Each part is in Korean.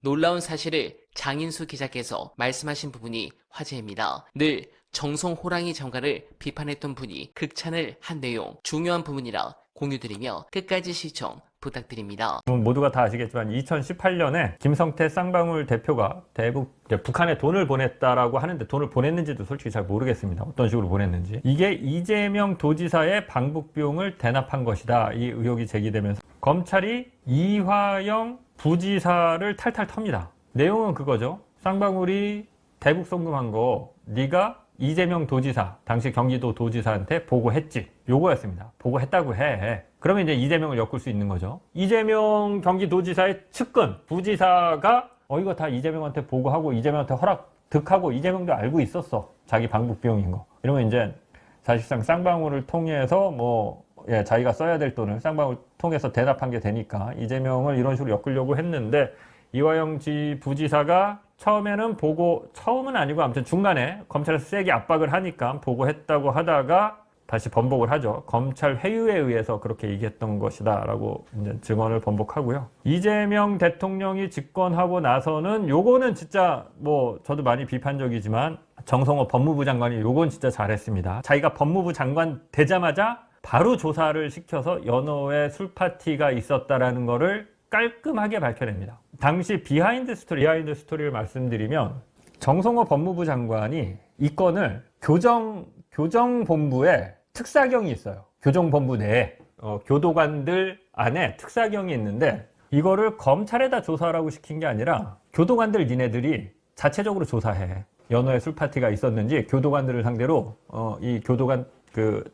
놀라운 사실을 장인수 기자께서 말씀하신 부분이 화제입니다. 늘 정성 호랑이 장관을 비판했던 분이 극찬을 한 내용, 중요한 부분이라 공유드리며 끝까지 시청 부탁드립니다. 모두가 다 아시겠지만 2018년에 김성태 쌍방울 대표가 북한에 돈을 보냈다라고 하는데, 돈을 보냈는지도 솔직히 잘 모르겠습니다. 어떤 식으로 보냈는지. 이게 이재명 도지사의 방북 비용을 대납한 것이다, 이 의혹이 제기되면서 검찰이 이화영 부지사를 탈탈 텁니다. 내용은 그거죠. 쌍방울이 대북 송금한 거 네가 이재명 도지사, 당시 경기도 도지사한테 보고했지, 요거였습니다. 보고했다고 해. 그러면 이제 이재명을 엮을 수 있는 거죠. 이재명 경기도지사의 측근 부지사가 이거 다 이재명한테 보고하고 이재명한테 허락 득하고 이재명도 알고 있었어, 자기 방북 비용인 거. 이러면 이제 사실상 쌍방울을 통해서 자기가 써야 될 돈을 쌍방울 통해서 대납한 게 되니까 이재명을 이런 식으로 엮으려고 했는데, 이화영 부지사가 처음은 아니고 아무튼 중간에 검찰에서 세게 압박을 하니까 보고했다고 하다가 다시 번복을 하죠. 검찰 회유에 의해서 그렇게 얘기했던 것이다 라고 이제 증언을 번복하고요. 이재명 대통령이 집권하고 나서는 요거는 진짜 저도 많이 비판적이지만 정성호 법무부 장관이 요건 진짜 잘했습니다. 자기가 법무부 장관 되자마자 바로 조사를 시켜서 연호에 술파티가 있었다라는 거를 깔끔하게 밝혀냅니다. 당시 비하인드 스토리를 말씀드리면, 정성호 법무부 장관이 이 건을 교정본부에 특사경이 있어요. 교정본부 내에 교도관들 안에 특사경이 있는데, 이거를 검찰에다 조사하라고 시킨 게 아니라 교도관들 니네들이 자체적으로 조사해. 연호에 술파티가 있었는지 교도관들을 상대로 이 교도관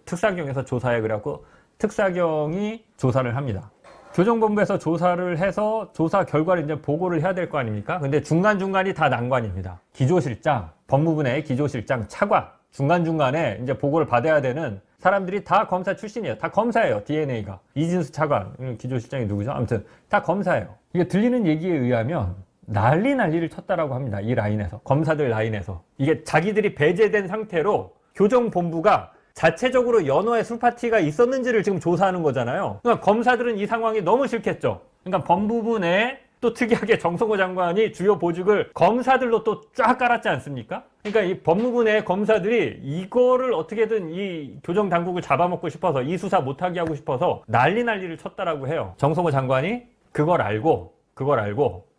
특사경에서 조사해. 그래갖고 특사경이 조사를 합니다. 교정본부에서 조사를 해서 조사 결과를 이제 보고를 해야 될 거 아닙니까? 근데 중간중간이 다 난관입니다. 기조실장, 법무부 내 기조실장, 차관, 중간중간에 이제 보고를 받아야 되는 사람들이 다 검사 출신이에요. 다 검사예요, DNA가. 이진수 차관, 기조실장이 누구죠? 아무튼 다 검사예요. 이게 들리는 얘기에 의하면 난리를 쳤다라고 합니다. 이 라인에서. 검사들 라인에서. 이게 자기들이 배제된 상태로 교정본부가 자체적으로 연호에 술파티가 있었는지를 지금 조사하는 거잖아요. 그러니까 검사들은 이 상황이 너무 싫겠죠. 그러니까 법무부 내에 또 특이하게 정성호 장관이 주요 보직을 검사들로 또 쫙 깔았지 않습니까? 그러니까 이 법무부 내 검사들이 이거를 어떻게든 이 교정 당국을 잡아먹고 싶어서, 이 수사 못하게 하고 싶어서 난리를 쳤다라고 해요. 정성호 장관이 그걸 알고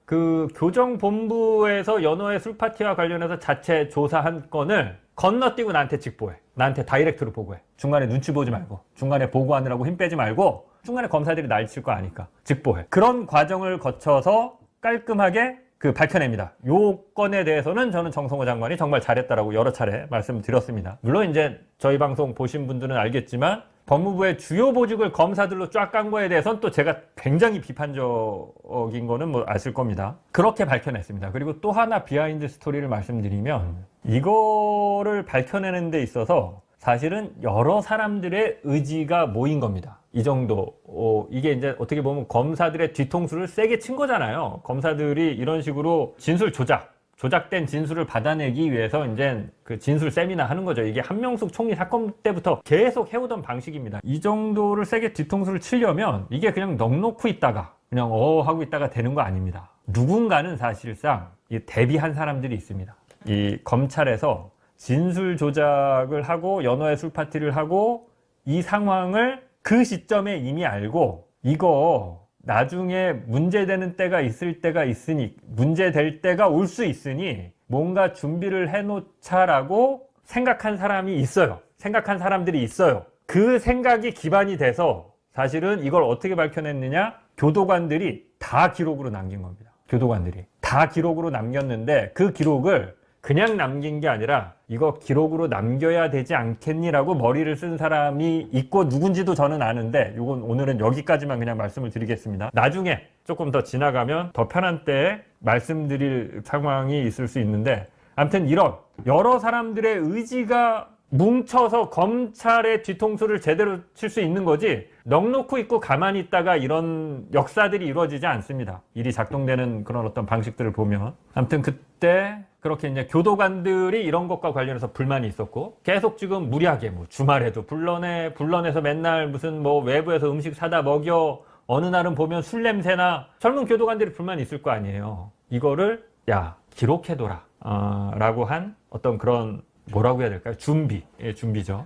그 교정본부에서 연호의 술파티와 관련해서 자체 조사한 건을 건너뛰고 나한테 직보해. 나한테 다이렉트로 보고해. 중간에 눈치 보지 말고, 중간에 보고하느라고 힘 빼지 말고, 중간에 검사들이 날 칠 거 아니까 직보해. 그런 과정을 거쳐서 깔끔하게 밝혀냅니다. 요 건에 대해서는 저는 정성호 장관이 정말 잘했다라고 여러 차례 말씀을 드렸습니다. 물론 이제 저희 방송 보신 분들은 알겠지만, 법무부의 주요 보직을 검사들로 쫙 깐 거에 대해서는 또 제가 굉장히 비판적인 거는 아실 겁니다. 그렇게 밝혀냈습니다. 그리고 또 하나 비하인드 스토리를 말씀드리면, 이거를 밝혀내는 데 있어서 사실은 여러 사람들의 의지가 모인 겁니다. 이 정도. 이게 이제 어떻게 보면 검사들의 뒤통수를 세게 친 거잖아요. 검사들이 이런 식으로 진술 조작된 진술을 받아내기 위해서 이제 그 진술 세미나 하는 거죠. 이게 한명숙 총리 사건 때부터 계속 해오던 방식입니다. 이 정도를 세게 뒤통수를 치려면 이게 그냥 넋놓고 있다가 그냥 하고 있다가 되는 거 아닙니다. 누군가는 사실상 대비한 사람들이 있습니다. 이 검찰에서 진술 조작을 하고 연호의 술파티를 하고 이 상황을 그 시점에 이미 알고, 이거 나중에 문제되는 때가 있을 때가 있으니, 문제될 때가 올 수 있으니 뭔가 준비를 해놓자라고 생각한 사람이 있어요. 생각한 사람들이 있어요. 그 생각이 기반이 돼서 사실은 이걸 어떻게 밝혀냈느냐? 교도관들이 다 기록으로 남긴 겁니다. 교도관들이 다 기록으로 남겼는데, 그 기록을 그냥 남긴 게 아니라 이거 기록으로 남겨야 되지 않겠니라고 머리를 쓴 사람이 있고, 누군지도 저는 아는데 이건 오늘은 여기까지만 그냥 말씀을 드리겠습니다. 나중에 조금 더 지나가면 더 편한 때에 말씀드릴 상황이 있을 수 있는데, 아무튼 이런 여러 사람들의 의지가 뭉쳐서 검찰의 뒤통수를 제대로 칠 수 있는 거지, 넋놓고 있고 가만히 있다가 이런 역사들이 이루어지지 않습니다. 일이 작동되는 그런 어떤 방식들을 보면. 아무튼 그때 그렇게 이제 교도관들이 이런 것과 관련해서 불만이 있었고, 계속 지금 무리하게 주말에도 불러내서 맨날 무슨 외부에서 음식 사다 먹여, 어느 날은 보면 술 냄새나, 젊은 교도관들이 불만이 있을 거 아니에요. 이거를 야 기록해둬라 라고 한 어떤 그런 뭐라고 해야 될까요? 준비죠.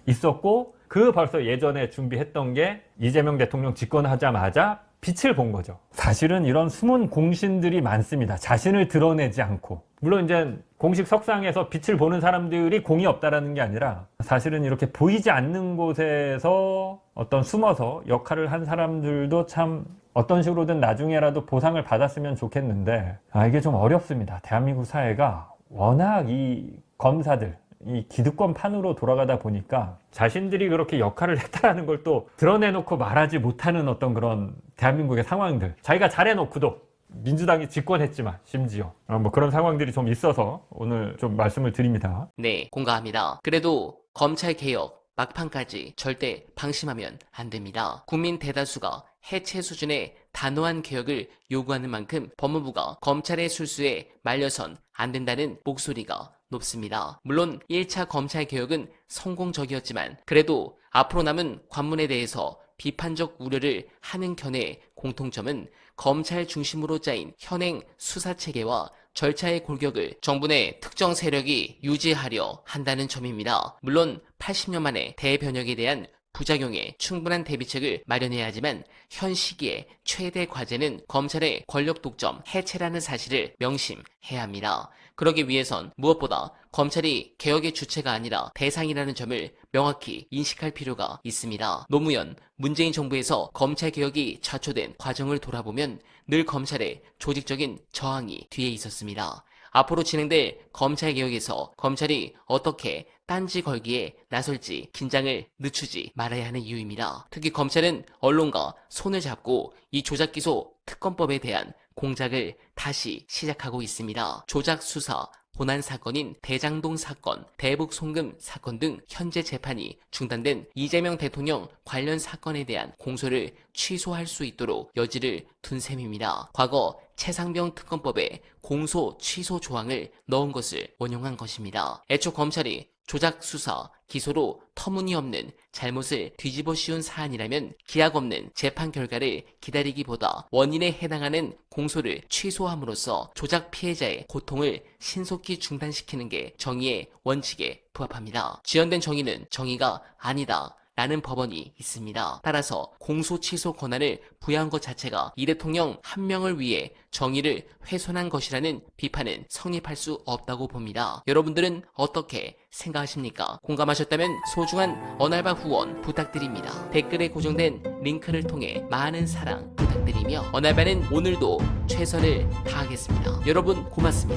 있었고 그 벌써 예전에 준비했던 게 이재명 대통령 집권하자마자 빛을 본 거죠. 사실은 이런 숨은 공신들이 많습니다. 자신을 드러내지 않고. 물론 이제 공식 석상에서 빛을 보는 사람들이 공이 없다라는 게 아니라 사실은 이렇게 보이지 않는 곳에서 어떤 숨어서 역할을 한 사람들도 참 어떤 식으로든 나중에라도 보상을 받았으면 좋겠는데 이게 좀 어렵습니다. 대한민국 사회가 워낙 이 검사들 이 기득권판으로 돌아가다 보니까 자신들이 그렇게 역할을 했다라는 걸 또 드러내놓고 말하지 못하는 어떤 그런 대한민국의 상황들, 자기가 잘해놓고도 민주당이 집권했지만 심지어 뭐 그런 상황들이 좀 있어서 오늘 좀 말씀을 드립니다. 네, 공감합니다. 그래도 검찰개혁 막판까지 절대 방심하면 안 됩니다. 국민 대다수가 해체 수준의 단호한 개혁을 요구하는 만큼 법무부가 검찰의 술수에 말려선 안 된다는 목소리가 높습니다. 물론 1차 검찰개혁은 성공적이었지만 그래도 앞으로 남은 관문에 대해서 비판적 우려를 하는 견해의 공통점은 검찰 중심으로 짜인 현행 수사체계와 절차의 골격을 정부 내 특정 세력이 유지하려 한다는 점입니다. 물론 80년 만에 대변혁에 대한 부작용에 충분한 대비책을 마련해야 하지만 현 시기에 최대 과제는 검찰의 권력 독점 해체라는 사실을 명심해야 합니다. 그러기 위해선 무엇보다 검찰이 개혁의 주체가 아니라 대상이라는 점을 명확히 인식할 필요가 있습니다. 노무현, 문재인 정부에서 검찰개혁이 자초된 과정을 돌아보면 늘 검찰의 조직적인 저항이 뒤에 있었습니다. 앞으로 진행될 검찰개혁에서 검찰이 어떻게 딴지 걸기에 나설지 긴장을 늦추지 말아야 하는 이유입니다. 특히 검찰은 언론과 손을 잡고 이 조작기소 특검법에 대한 공작을 다시 시작하고 있습니다. 조작 수사, 본안 사건인 대장동 사건, 대북 송금 사건 등 현재 재판이 중단된 이재명 대통령 관련 사건에 대한 공소를 취소할 수 있도록 여지를 둔 셈입니다. 과거 최상병 특검법에 공소 취소 조항을 넣은 것을 원용한 것입니다. 애초 검찰이 조작 수사, 기소로 터무니없는 잘못을 뒤집어 씌운 사안이라면 기약 없는 재판 결과를 기다리기보다 원인에 해당하는 공소를 취소함으로써 조작 피해자의 고통을 신속히 중단시키는 게 정의의 원칙에 부합합니다. 지연된 정의는 정의가 아니다 라는 법원이 있습니다. 따라서 공소 취소 권한을 부여한 것 자체가 이 대통령 한 명을 위해 정의를 훼손한 것이라는 비판은 성립할 수 없다고 봅니다. 여러분들은 어떻게 생각하십니까? 공감하셨다면 소중한 언알바 후원 부탁드립니다. 댓글에 고정된 링크를 통해 많은 사랑 부탁드리며 언알바는 오늘도 최선을 다하겠습니다. 여러분 고맙습니다.